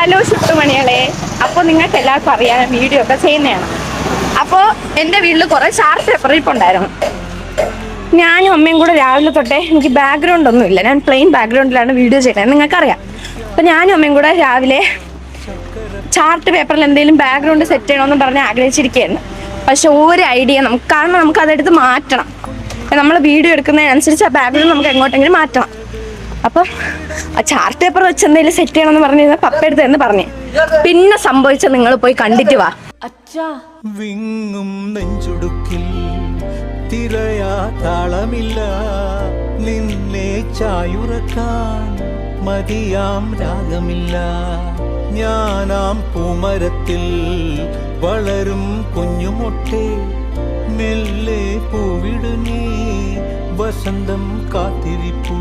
Hello ചുട്ടുമണികളെ. അപ്പോൾ നിങ്ങൾക്ക് എല്ലാവർക്കും അറിയാൻ വീഡിയോ ഒക്കെ ചെയ്യുന്നതാണ്. അപ്പോൾ എൻ്റെ വീട്ടിൽ കുറേ ചാർട്ട് പേപ്പർ ഇരിപ്പുണ്ടായിരുന്നു. ഞാനും അമ്മയും കൂടെ രാവിലെ തൊട്ടേ, എനിക്ക് ബാക്ക്ഗ്രൗണ്ട് ഒന്നും ഇല്ല, ഞാൻ പ്ലെയിൻ ബാക്ക്ഗ്രൗണ്ടിലാണ് വീഡിയോ ചെയ്യുന്നത്, നിങ്ങൾക്കറിയാം. അപ്പോൾ ഞാനും അമ്മയും കൂടെ രാവിലെ ചാർട്ട് പേപ്പറിൽ എന്തെങ്കിലും ബാക്ക്ഗ്രൗണ്ട് സെറ്റ് ചെയ്യണമെന്ന് പറഞ്ഞ് ആഗ്രഹിച്ചിരിക്കുകയായിരുന്നു. പക്ഷെ ഒരു ഐഡിയ കാരണം നമുക്ക് അതെടുത്ത് മാറ്റണം. നമ്മൾ വീഡിയോ എടുക്കുന്നതിനനുസരിച്ച് ആ ബാക്ക്ഗ്രൗണ്ട് നമുക്ക് എങ്ങോട്ടെങ്കിലും മാറ്റണം. അപ്പം ആ ചാർട്ട് പേപ്പർ വെച്ച് എന്തെങ്കിലും സെറ്റ് ചെയ്യണമെന്ന് പറഞ്ഞിരുന്ന പപ്പ എടുത്ത് എന്ന് പറഞ്ഞു. പിന്നെ സംഭവിച്ച നിങ്ങൾ പോയി കണ്ടിട്ട് വാ. അച്ഛാ വിങ്ങും നെഞ്ചുടുക്കിൽ തിരയാ താളമില്ല, നിന്നെ ചായുറക്കാൻ മതിയാം രാഗമില്ല. ഞാനാം പൂമരത്തിൽ വളരും കുഞ്ഞുമൊട്ടെ, മെല്ലെ പൂവിടു നീ വസന്തം കാത്തിരിപ്പൂ.